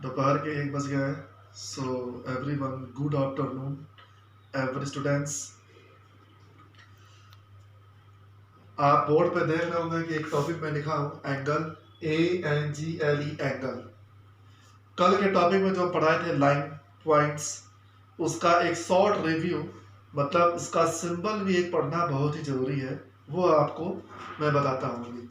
दोपहर के 1 बज गए हैं। So everyone, good afternoon every students. आप बोर्ड पे देख रहे होंगे कि एक टॉपिक में लिखा हूँ एंगल, ANGLE एंगल। कल के टॉपिक में जो पढ़ाए थे लाइन पॉइंट्स, उसका एक शॉर्ट रिव्यू, मतलब इसका सिंबल भी एक पढ़ना बहुत ही जरूरी है, वो आपको मैं बताता हूँ अभी।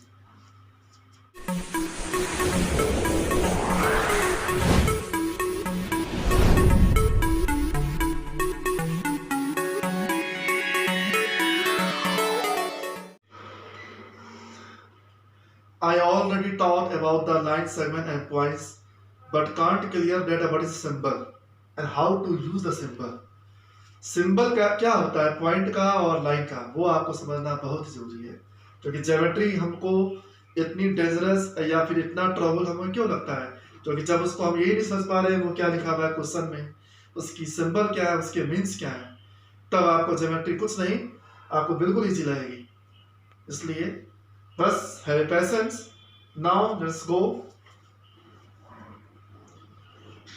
I already talked about the line segment and points, but can't clear that what is symbol and how to use the symbol. Symbol का क्या होता है, पॉइंट का और लाइन का, वो आपको समझना बहुत ही जरूरी है, क्योंकि ज्योमेट्री हमको इतनी डेंजरस या फिर इतना ट्रबल हमें क्यों लगता है, क्योंकि जब उसको हम यही नहीं समझ पा रहे हैं वो क्या लिखा हुआ है क्वेश्चन में, उसकी सिंबल क्या है, उसके मीन्स क्या है, तब आपको ज्योमेट्री कुछ नहीं, आपको बिल्कुल ईजी लगेगी। इसलिए बस have patience. Now let's go.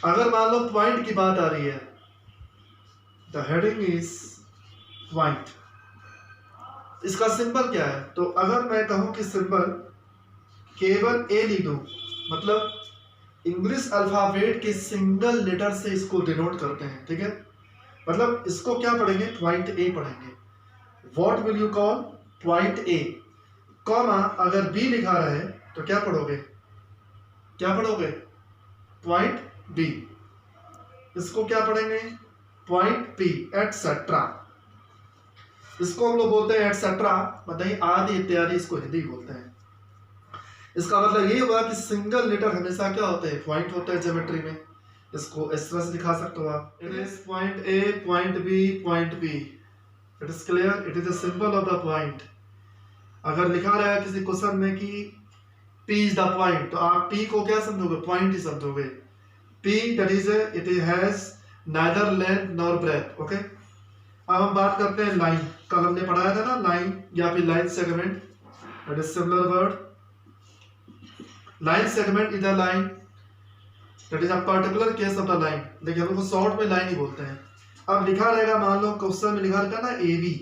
अगर मान लो पॉइंट की बात आ रही है, द हेडिंग इज पॉइंट, इसका सिंबल क्या है, तो अगर मैं कहूं कि सिंबल केवल ए लिख दूं, मतलब इंग्लिश अल्फाबेट के सिंगल लेटर से इसको डिनोट करते हैं, ठीक है, मतलब इसको क्या पढ़ेंगे, पॉइंट ए पढ़ेंगे। What will you call, point A, comma अगर बी लिखा रहे तो क्या पढ़ोगे, क्या पढ़ोगे, पॉइंट बी। इसको क्या पढ़ेंगे, पॉइंट पी, एटसेट्रा। इसको हम लोग बोलते हैं एटसेट्रा, मतलब आदि इत्यादि, इसको हिंदी बोलते हैं। इसका मतलब ये हुआ कि सिंगल लेटर हमेशा क्या होते हैं, पॉइंट होते हैं ज्योमेट्री में। इसको इस तरह से दिखा सकते हो आप, it is point A, point B, point B. It is clear, it is the symbol of the point. अगर लिखा रहा है किसी क्वेश्चन में कि P इज द पॉइंट, तो आप P को क्या समझोगे, पॉइंट ही समझोगे। P that is it has neither length nor breath. Okay, अब हम बात करते हैं लाइन। कल हमने पढ़ाया था ना लाइन या फिर line segment, that is similar word. Line segment is a line that is a particular case of the line, देखिए हम लोग शॉर्ट में लाइन ही बोलते हैं। अब लिखा रहेगा, मान लो क्वेश्चन में लिखा रहता है ना AB,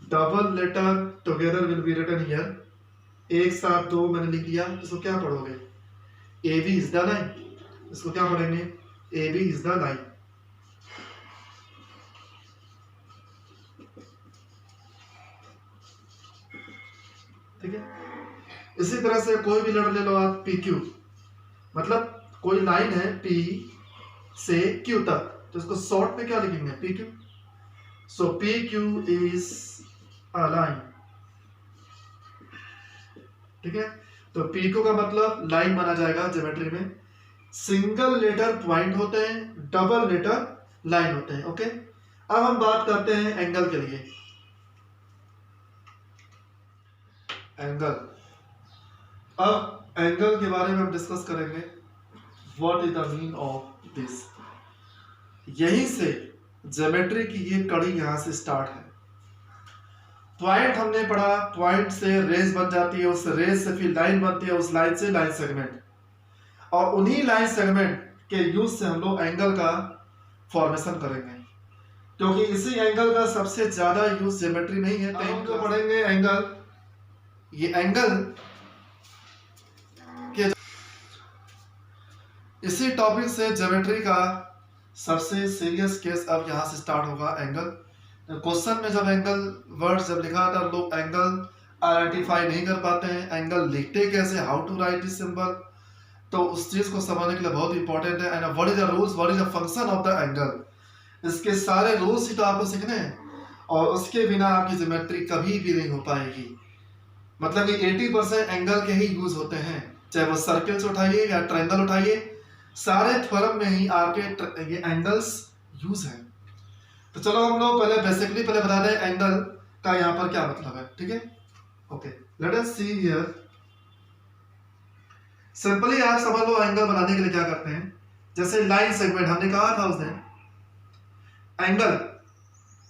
double letter together will be written here, एक साथ दो मैंने लिख दिया, इसको क्या पढ़ोगे, AB इज द लाइन। इसको क्या पढ़ेंगे, AB इज द लाइन। ठीक है, इसी तरह से कोई भी लेटर ले लो आप, PQ, मतलब कोई लाइन है P से Q तक, तो इसको शॉर्ट में क्या लिखेंगे, PQ। So PQ is a line, ठीक है। तो PQ का मतलब लाइन माना जाएगा ज्योमेट्री में। सिंगल लेटर पॉइंट होते हैं, डबल लेटर लाइन होते हैं। ओके, अब हम बात करते हैं एंगल के लिए। एंगल, अब एंगल के बारे में हम डिस्कस करेंगे। What is the mean of this, यहीं से ज्योमेट्री की ये कड़ी यहां से स्टार्ट है। पॉइंट हमने पढ़ा, पॉइंट से रेज बन जाती है, उस रेज से फिर लाइन बनती है, उस लाइन से लाइन सेगमेंट, और उन्हीं लाइन सेगमेंट के यूज से हम लोग एंगल का फॉर्मेशन करेंगे, क्योंकि इसी एंगल का सबसे ज्यादा यूज ज्योमेट्री में ही है। हम जो पढ़ेंगे एंगल, ये एंगल के इसी टॉपिक से ज्योमेट्री का सबसे सीरियस केस अब यहां से स्टार्ट होगा, एंगल। क्वेश्चन में जब एंगल वर्ड जब लिखा था, लोग एंगल आइडेंटिफाई नहीं कर पाते हैं, एंगल लिखते कैसे, how to write this symbol, तो उस चीज को समझने के लिए बहुत इंपॉर्टेंट है। And what is the rules, what is the function of the angle, इसके सारे रूल्स ही तो आपको सीखने हैं, और उसके बिना आपकी ज्योमेट्री कभी भी नहीं हो पाएगी। मतलब कि 80% एंगल के ही यूज होते हैं, चाहे वो सर्कल से उठाइए या ट्रायंगल उठाइए, सारे थ्योरम में ही आपके ये एंगल्स यूज हैं। तो चलो हम लोग पहले बेसिकली पहले बता दें एंगल का यहाँ पर क्या मतलब है, ठीक है। Okay, let us see here. Simply आप समझ लो एंगल बनाने के लिए क्या करते हैं, जैसे लाइन सेगमेंट हमने कहा था उस दिन, एंगल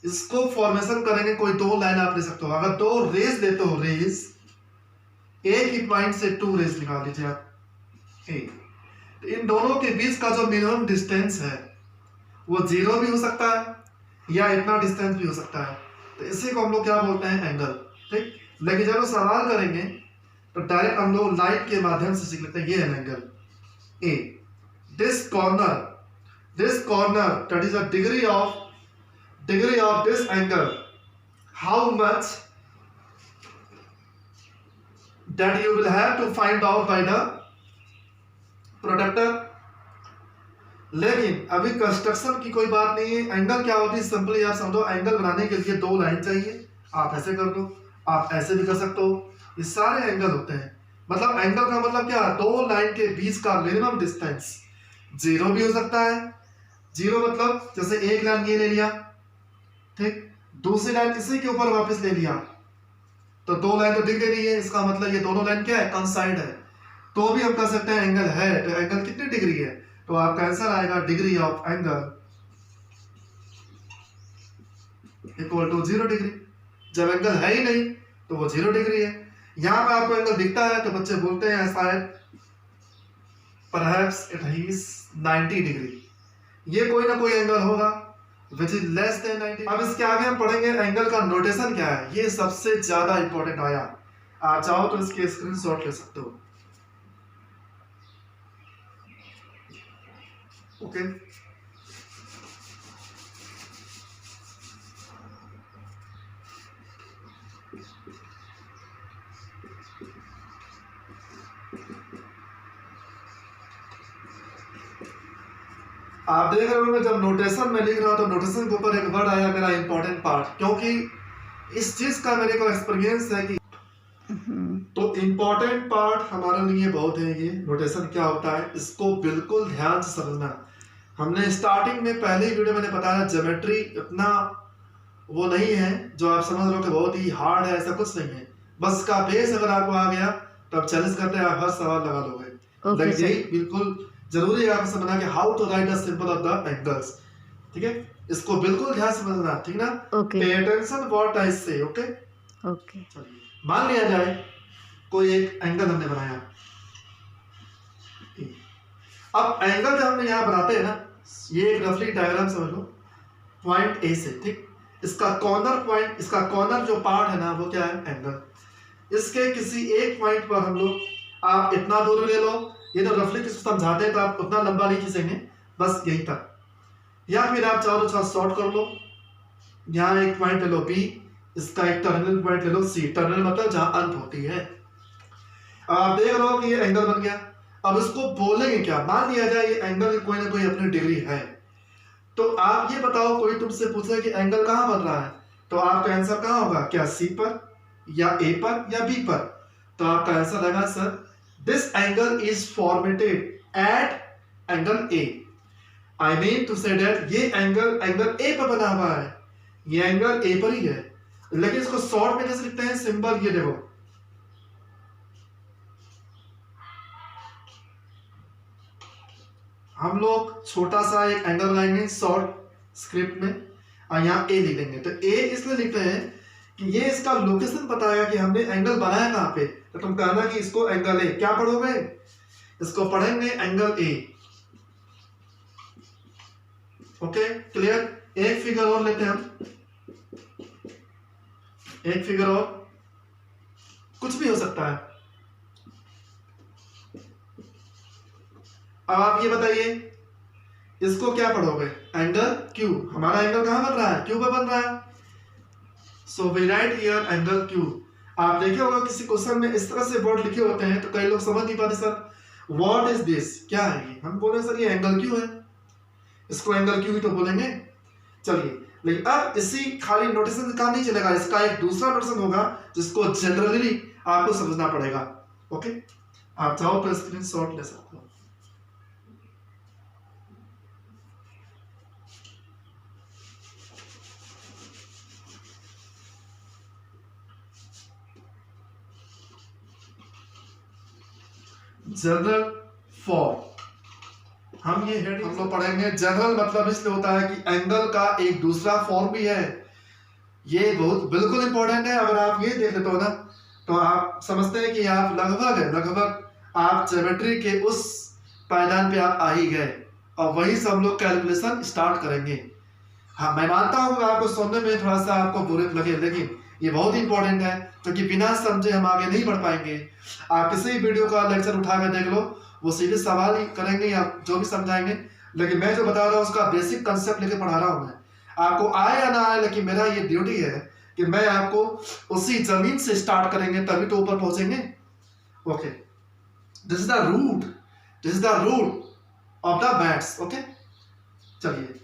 इसको फॉर्मेशन करेंगे, कोई दो लाइन आप ले सकते हो। अगर दो रेज लेते हो, रेज एक ही पॉइंट से टू रेज निकाल लीजिए आप, ए इन दोनों के बीच का जो मिनिमम डिस्टेंस है वो 0 भी हो सकता है या इतना डिस्टेंस भी हो सकता है, तो इसी को हम लोग क्या बोलते हैं, एंगल। ठीक, लेकिन जब हम सवाल करेंगे तो डायरेक्ट हम लोग लाइन के माध्यम से सीख लेते हैं। ये है angle A, this corner that is a degree of this angle, how much that you will have to find out by the प्रोडक्टर। लेकिन अभी कंस्ट्रक्शन की कोई बात नहीं है। एंगल क्या होती है, सिंपली आप समझो, एंगल बनाने के लिए 2 लाइन चाहिए। आप ऐसे कर दो, आप ऐसे भी कर सकते हो, ये सारे एंगल होते हैं। मतलब एंगल का मतलब क्या, 2 लाइन के बीच का मिनिमम डिस्टेंस 0 भी हो सकता है। 0 मतलब जैसे एक लाइन ये ले लिया, ठीक, दूसरी लाइन इसी के ऊपर वापस ले लिया, तो 2 लाइन तो दिख रही है, इसका मतलब ये दोनों लाइन क्या है, कंसाइड है, तो भी हम कह सकते हैं एंगल है। तो एंगल कितनी डिग्री है, तो आपका आंसर आएगा degree of angle equal to 0 degree. जब एंगल है ही नहीं तो वो 0 डिग्री है। यहां पे आपको एंगल दिखता है तो बच्चे बोलते हैं शायद परहैप्स इट इज 90 डिग्री, ये कोई ना कोई एंगल होगा which is less than 90। अब इसके आगे हम पढ़ेंगे एंगल का नोटेशन क्या है, ये सबसे ज्यादा इंपॉर्टेंट आया। आप चाहो तो इसके स्क्रीनशॉट ले सकते हो। ओके, आप देख रहे हो जब नोटेशन में लिख रहा हूं तो नोटेशन के ऊपर एक वर्ड आया मेरा इंपॉर्टेंट पार्ट, क्योंकि इस चीज का मेरे को एक्सपीरियंस है कि तो इंपॉर्टेंट पार्ट हमारे लिए बहुत है। ये नोटेशन क्या होता है, इसको बिल्कुल ध्यान से समझना। हमने स्टार्टिंग में पहले वीडियो मैंने बताया ज्योमेट्री इतना वो नहीं है जो आप समझ लो कि बहुत ही हार्ड है, ऐसा कुछ नहीं है। बस का बेस अगर आपको आ गया तो आप चैलेंज करते हैं, आप हर सवाल लगा लोगे। लेकिन यही बिल्कुल जरूरी है आपको समझना कि how to write the symbol of the angles. ठीक है, इसको बिल्कुल ध्यान से समझना, ठीक ना। पे अटेंशन व्हाट आई से। ओके ओके, चलिए मान लिया जाए कोई एक एंगल हमने बनाया। अब एंगल जब हमने यहाँ बनाते हैं ना, ये एक रफली डायग्राम समझ लो, पॉइंट ए से, ठीक, इसका कॉर्नर पॉइंट, इसका कॉर्नर जो पार्ट है ना वो क्या है, एंगल। इसके किसी एक पॉइंट पर हम लोग, आप इतना दूर ले लो, ये तो रफली किसको समझाते हैं तो आप उतना लंबा नहीं खींचेंगे, बस यहीं तक, या फिर आप चाहो तो थोड़ा शॉर्ट कर लो। यहाँ एक पॉइंट ले लो बी, इसका एक टर्मिनल पॉइंट ले लो सी, टर्मिनल मतलब जहां अंत होती है। अब आप देख रहे हो कि ये एंगल बन गया। अब इसको बोलेंगे क्या, मान लिया जाए ये एंगल की कोई ना कोई अपनी डिग्री है, तो आप ये बताओ, कोई तुमसे पूछे कि एंगल कहाँ बन रहा है, तो आपका आंसर कहाँ होगा, क्या सी पर या ए पर या बी पर, तो आपका आंसर रहेगा sir this angle is formatted at angle A. I mean to say that ये एंगल ए पर बना हुआ है, ये एंगल ए पर ही है। लेकिन इसको शॉर्ट में कैसे लिखते हैं, सिंबल ये देखो, हम लोग छोटा सा एक एंगल बनाएंगे शॉर्ट स्क्रिप्ट में और यहाँ ए लिख देंगे। तो ए इसलिए लिखते हैं कि ये इसका लोकेशन बताएगा कि हमने एंगल बनाया कहाँ पे। तो तुम कहना कि इसको एंगल ए, क्या पढ़ोगे, इसको पढ़ेंगे एंगल ए। Okay clear. एक फिगर और लेते हैं हम, एक फिगर और, कुछ भी हो सकता है। अब आप ये बताइए इसको क्या पढ़ोगे, एंगल क्यू। हमारा एंगल कहां बन रहा है, क्यू पे बन रहा है, so we write here angle Q. आप देखे होगा किसी क्वेश्चन में इस तरह से वर्ड लिखे होते हैं तो कई लोग समझ नहीं पाते, सर व्हाट इज दिस, क्या है ये। हम बोले सर ये एंगल क्यू है, इसको एंगल क्यू ही तो बोलेंगे। चलिए, लेकिन अब इसी खाली नोटेशन से काम नहीं चलेगा, इसका एक दूसरा नोटेशन होगा जिसको जनरली आपको समझना पड़ेगा। ओके, आप चाहो तो स्क्रीनशॉट ले सकते हो। जनरल फॉर्म, हम ये हेड हम लोग पढ़ेंगे। जनरल मतलब इसलिए होता है कि एंगल का एक दूसरा फॉर्म भी है, ये बहुत बिल्कुल इंपॉर्टेंट है। अगर आप ये देख लेते हो ना तो आप समझते हैं कि आप लगभग आप ज्योमेट्री के उस पायदान पे आप आ ही गए और वही से हम लोग कैलकुलेशन स्टार्ट करेंगे। हाँ, मैं मानता हूँ आपको सुनने में थोड़ा सा आपको बुरे लगे, लेकिन ये बहुत इंपॉर्टेंट है, क्योंकि बिना समझे हम आगे नहीं बढ़ पाएंगे। आप किसी भी वीडियो का लेक्चर उठा कर देख लो, वो सीधे सवाल ही करेंगे या जो भी समझाएंगे, लेकिन मैं जो बता रहा हूँ उसका बेसिक कंसेप्ट लेके पढ़ा रहा हूँ मैं। आपको आए या ना आए, लेकिन मेरा ये ड्यूटी है कि मैं आपको उसी जमीन से स्टार्ट करेंगे तभी तो ऊपर पहुंचेंगे। Okay, this is the root, this is the root of the maths. Okay, चलिए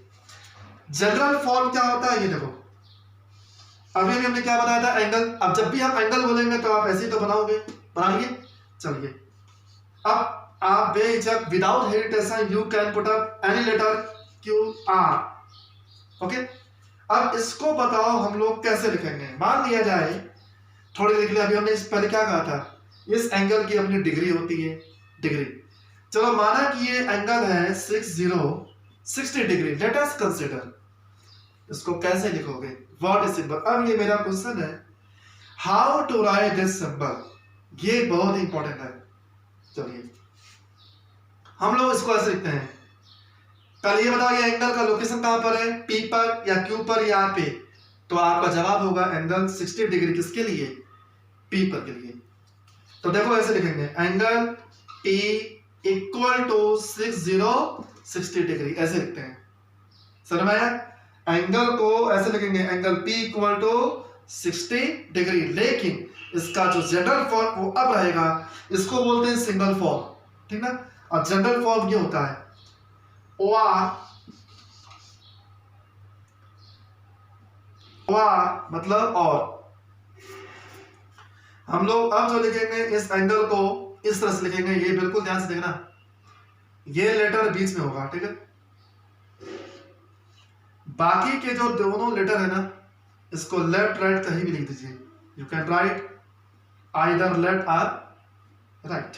जनरल फॉर्म क्या होता है ये देखो। अभी हमने क्या बताया था, एंगल। अब जब भी हम एंगल बोलेंगे तो आप ऐसे ही तो बनाओगे, बनाइए। चलिए अब आप बेझिझक without hesitation you can put up any letter Q R. Okay, अब इसको बताओ हम लोग कैसे लिखेंगे। मान लिया जाए, थोड़ी देर के लिए, अभी हमने इस पहले क्या कहा था, इस एंगल की अपनी डिग्री होती है, डिग्री। चलो माना कि ये एंगल है 60 डिग्री, लेट अस कंसीडर। इसको कैसे लिखोगे, व्हाट इज सिंबल। अब ये मेरा क्वेश्चन है, how to write this symbol. ये बहुत इंपॉर्टेंट है। चलिए हम लोग इसको ऐसे लिखते हैं। पहले ये बताओ ये एंगल का लोकेशन कहां पर है, पी पर या क्यू पर या आर पे। तो आपका जवाब होगा एंगल 60 डिग्री किसके लिए, पी पर के लिए। तो देखो ऐसे लिखेंगे, angle P equal to 60 degree, ऐसे लिखते हैं। समझ में आया। एंगल को ऐसे लिखेंगे, angle P equal to 60 degree, लेकिन इसका जो जनरल फॉर्म वो अब रहेगा, इसको बोलते हैं सिंगल फॉर्म, ठीक ना। और जनरल फॉर्म ये होता है ओ आर मतलब और। हम लोग अब जो लिखेंगे इस एंगल को इस तरह से लिखेंगे, ये बिल्कुल ध्यान से देखना, ये लेटर बीच में होगा, ठीक है। बाकी के जो दोनों लेटर है ना, इसको लेफ्ट राइट कहीं भी लिख दीजिए। You can write either left or right,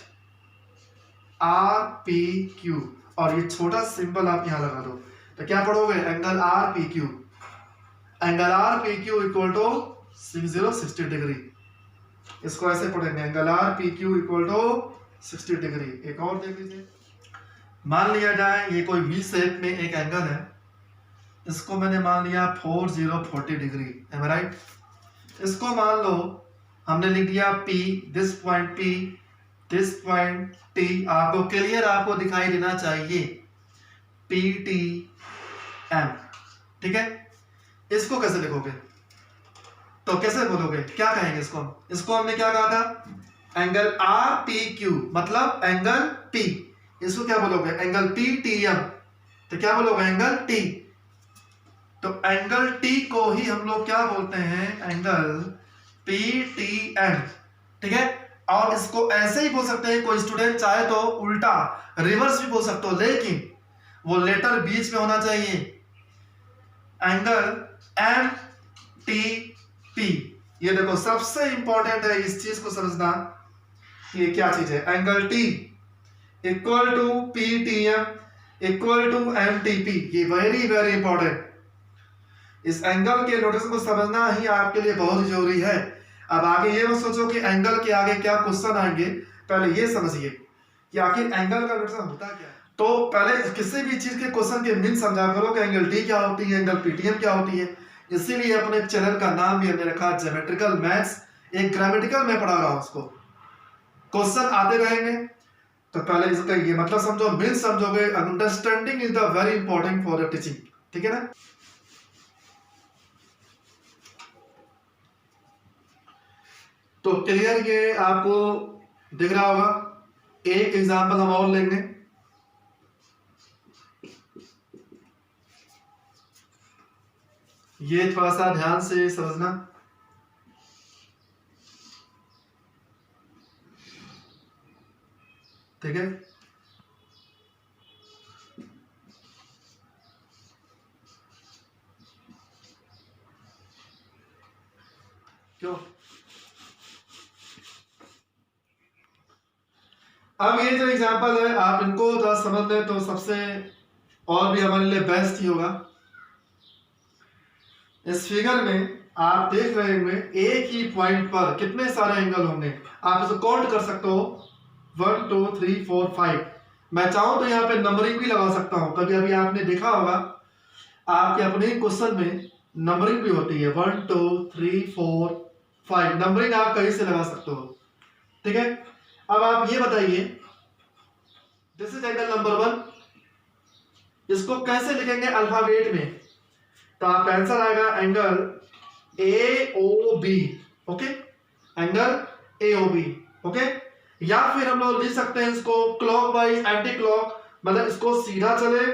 R P Q, और ये छोटा सिंबल आप यहां लगा दो। तो क्या पढ़ोगे, angle R P Q, angle R P Q equal to 60 degree. इसको ऐसे पढ़ेंगे, angle R P Q equal to 60 degree. एक और देख लीजिए, मान लिया जाए ये कोई वी शेप में एक एंगल है, इसको मैंने मान लिया 40 डिग्री, एम आई राइट। इसको मान लो हमने लिख दिया P, this point P, this point T। आपको क्लियर आपको दिखाई देना चाहिए, PTM, ठीक है। इसको कैसे लिखोगे, तो कैसे बोलोगे, क्या कहेंगे इसको। इसको हमने क्या कहा था, एंगल RPQ मतलब एंगल P। इसको क्या बोलोगे, एंगल PTM, तो क्या बोलोगे, एंगल T। तो एंगल T को ही हम लोग क्या बोलते हैं, एंगल PTM, ठीक है। और इसको ऐसे ही बोल सकते हैं, कोई स्टूडेंट चाहे तो उल्टा रिवर्स भी बोल सकते हो, लेकिन वो लेटर बीच में होना चाहिए, एंगल MTP। ये देखो सबसे इंपॉर्टेंट है इस चीज को समझना, ये क्या चीज है, angle T equal to PTM equal to MTP। ये वेरी वेरी इंपॉर्टेंट, इस एंगल के नोटेशन को समझना ही आपके लिए बहुत ही जरूरी है। अब आगे ये मत सोचो कि एंगल के आगे क्या क्वेश्चन आएंगे, पहले ये समझिए कि आखिर एंगल का नोटेशन होता क्या है। तो पहले किसी भी चीज के क्वेश्चन के मीन समझा करो कि एंगल टी क्या होती है, एंगल पीटीएम क्या होती है। इसीलिए अपने चैनल का नाम भी हमने रखा ज्योमेट्रिकल मैथ्स, एक ग्रामेटिकल में पढ़ा रहा हूं उसको, क्वेश्चन आते रहेंगे। तो पहले इसका ये मतलब समझो, मीन समझोगे। Understanding is the very important for the teaching, ठीक है ना। तो क्लियर ये आपको दिख रहा होगा। एक एग्जांपल हम और लेंगे, ये थोड़ा सा ध्यान से समझना। ठीक है, क्यों। अब ये जो एग्जांपल है, आप इनको थोड़ा समझ लें तो सबसे और भी हमारे लिए बेस्ट ही होगा। इस फिगर में आप देख रहे होंगे एक ही पॉइंट पर कितने सारे एंगल होंगे। आप इसको काउंट कर सकते हो, 1 2 3 4 5। मैं चाहूँ तो यहाँ पे नंबरिंग भी लगा सकता हूँ। कभी अभी आपने देखा होगा आपके अपने क्वेश्चन में नंबरिंग भी होती है 1 2 3 4 5, नंबरिंग आप कहीं से लगा सकते हो। ठीक है, अब आप ये बताइए, दिस इज एंगल नंबर 1, इसको कैसे लिखेंगे अल्फाबेट में? तो आपका आंसर आएगा angle AOB। Okay, angle AOB। Okay, या फिर हम लोग लिख सकते हैं इसको क्लॉकवाइज एंटी क्लॉक, मतलब इसको सीधा चले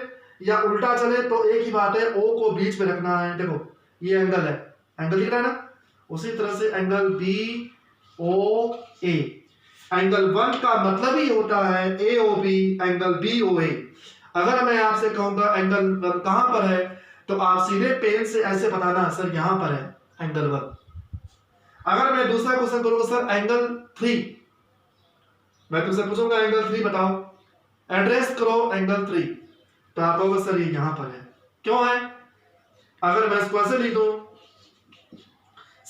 या उल्टा चले तो एक ही बात है, O को बीच में रखना है। देखो ये एंगल है, एंगल दिख रहा है ना, उसी तरह से एंगल BOA, एंगल 1 का मतलब ही होता है AOB, एंगल BOA। अगर मैं आपसे कहूंगा एंगल 1 कहां पर है, तो आप सीधे पेन से ऐसे बताना सर यहां पर है एंगल 1। अगर मैं दूसरा क्वेश्चन करूंगा सर एंगल 3, मैं तुमसे पूछूंगा एंगल 3 बताओ, एड्रेस करो एंगल 3, तो आप कहोगे सर ये यहां पर है। क्यों है? अगर मैं इसको ऐसे लिख दूं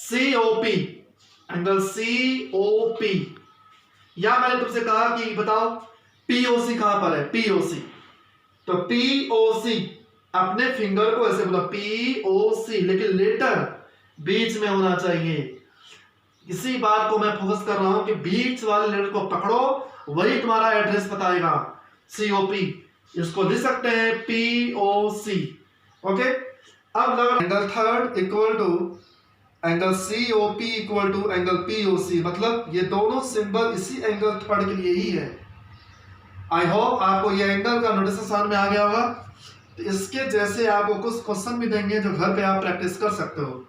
COP, एंगल COP, या मैंने तुमसे कहा कि बताओ POC कहां पर है, POC, तो POC अपने फिंगर को ऐसे बोला POC, लेकिन लेटर बीच में होना चाहिए। इसी बात को मैं फोकस कर रहा हूं कि बीच वाले लेटर को पकड़ो, वही तुम्हारा एड्रेस बताएगा। COP, इसको लिख सकते हैं POC। ओके, अब लगा angle third equal to angle COP equal to angle POC, मतलब ये दोनों सिंबल इसी एंगल थर्ड के लिए ही है। आई होप आपको ये एंगल का नोटेशन समझ में आ गया होगा। तो इसके जैसे आपको कुछ क्वेश्चन भी देंगे जो घर पे आप प्रैक्टिस कर सकते हो।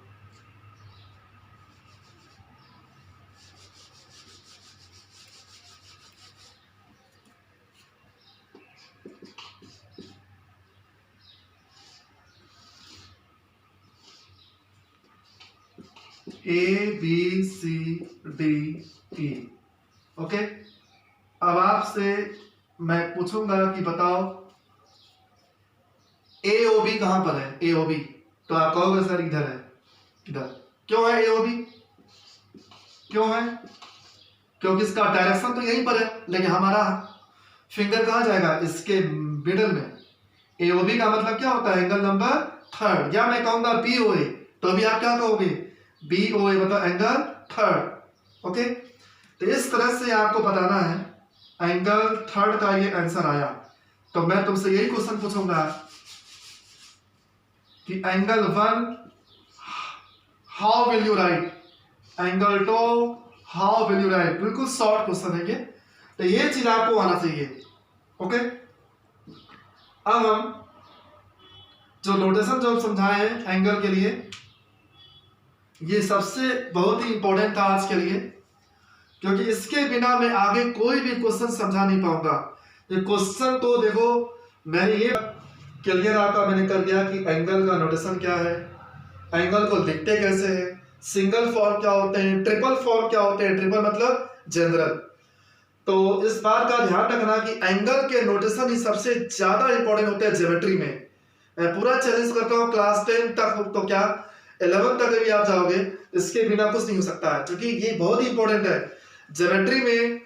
ABCDE। ओके, अब आपसे मैं पूछूंगा कि बताओ AOB कहां पर है, AOB, तो आप कहोगे सर इधर है, इधर। क्यों है AOB? क्यों है? क्योंकि इसका डायरेक्शन तो यहीं पर है, लेकिन हमारा फिंगर कहां जाएगा, इसके मिडल में। AOB का मतलब क्या होता है, एंगल नंबर थर्ड। या मैं कहूंगा BOA, तो अभी आप क्या कहोगे, BOA मतलब एंगल थर्ड। ओके, तो इस तरह से आपको बताना है एंगल थर्ड का ये आंसर आया। तो मैं तुमसे यही क्वेश्चन पूछूंगा कि angle 1 how will you right, angle 2 how will you right. बिल्कुल शॉर्ट क्वेश्चन है ये, तो ये चीज आपको आना चाहिए। ओके, अब हम जो नोटेशन जो समझाए हैं एंगल के लिए, ये सबसे बहुत ही इंपॉर्टेंट था आज के लिए, क्योंकि इसके बिना मैं आगे कोई भी क्वेश्चन समझा नहीं पाऊंगा। ये क्वेश्चन तो देखो मैंने ये क्लियर आपका मैंने कर दिया कि एंगल का नोटेशन क्या है, एंगल को लिखते कैसे हैं, सिंगल फॉर्म क्या होते हैं, ट्रिपल फॉर्म क्या होते हैं, ट्रिपल मतलब जनरल। तो इस बात का ध्यान रखना कि एंगल के नोटेशन ही सबसे ज्यादा इंपॉर्टेंट होते हैं ज्योमेट्री में। मैं पूरा चैलेंज करता हूँ क्लास 10 तक तो क्या 11 तक भी आप जाओगे, इसके बिना कुछ नहीं हो सकता है, क्योंकि ये बहुत ही इंपॉर्टेंट है ज्योमेट्री में।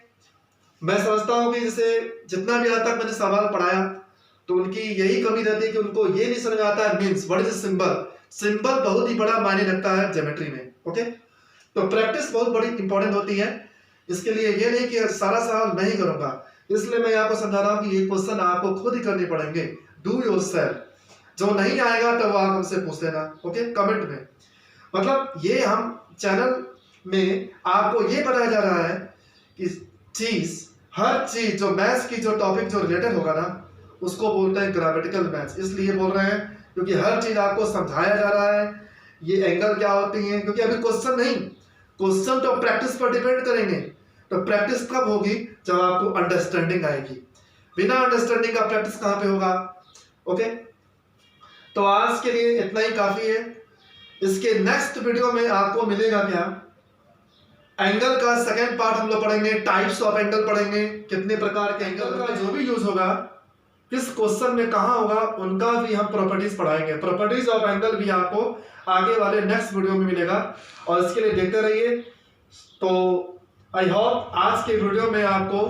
मैं समझता हूँ कि जैसे जितना भी आज तक मैंने सवाल पढ़ाया तो उनकी यही कमी रहती है कि उनको ये नहीं समझ आता है means what is symbol. Symbol बहुत ही बड़ा मायने रखता है ज्योमेट्री में। ओके, तो प्रैक्टिस बहुत बड़ी इंपॉर्टेंट होती है। इसके लिए ये नहीं कि सारा सवाल मैं ही करूंगा, इसलिए मैं आपको समझा रहा हूँ कि ये क्वेश्चन आपको खुद ही करने पड़ेंगे, डू योरसेल्फ। जो नहीं आएगा तो वो आप हमसे पूछ लेना, ओके, कमेंट में। मतलब ये हम चैनल में आपको ये बताया जा रहा है कि चीज हर चीज जो मैथ्स की जो टॉपिक जो रिलेटेड होगा ना उसको बोलते हैं ग्रामेटिकल मैथ्स। इसलिए बोल रहे हैं क्योंकि हर चीज आपको समझाया जा रहा है, ये एंगल क्या होती है, क्योंकि अभी क्वेश्चन नहीं, क्वेश्चन तो प्रैक्टिस पर डिपेंड करेंगे। तो प्रैक्टिस कब होगी, जब आपको अंडरस्टैंडिंग आएगी। बिना अंडरस्टैंडिंग का प्रैक्टिस कहां पे होगा। ओके, तो आज के लिए इतना ही काफी है। इसके नेक्स्ट वीडियो में आपको मिलेगा क्या, एंगल का सेकेंड पार्ट हम लोग पढ़ेंगे, टाइप्स ऑफ एंगल पढ़ेंगे, कितने प्रकार के एंगल का जो भी यूज होगा, किस क्वेश्चन में कहां होगा, उनका भी हम प्रॉपर्टीज पढ़ाएंगे। प्रॉपर्टीज ऑफ एंगल भी आपको आगे वाले नेक्स्ट वीडियो में मिलेगा, और इसके लिए देखते रहिए। तो आई होप आज के वीडियो में आपको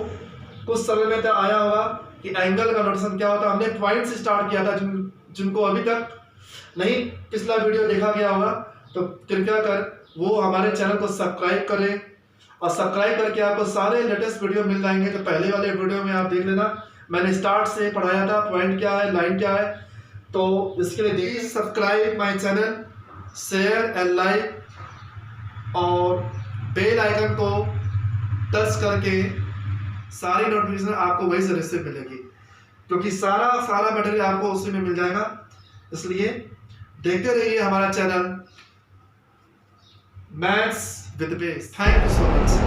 कुछ समझ में तो आया होगा। कि एंगल का नोटेशन क्या होता है। हमने पॉइंट से स्टार्ट किया था, जिनको अभी तक नहीं पिछला वीडियो देखा गया होगा तो कृपया कर वो हमारे चैनल को सब्सक्राइब करें, और सब्सक्राइब करके आपको सारे लेटेस्ट वीडियो मिल जाएंगे। तो पहले वाले वीडियो में आप देख लेना, मैंने स्टार्ट से पढ़ाया था पॉइंट क्या है, लाइन क्या है। तो इसके लिए देखिए, subscribe my channel, share and like और बेल आइकन को टच करके सारी नोटिफिकेशन आपको वही से रिसीव मिलेगी, क्योंकि सारा मटेरियल आपको उसी में मिल जाएगा। इसलिए देखते रहिए हमारा channel maths with base. Thank you so much.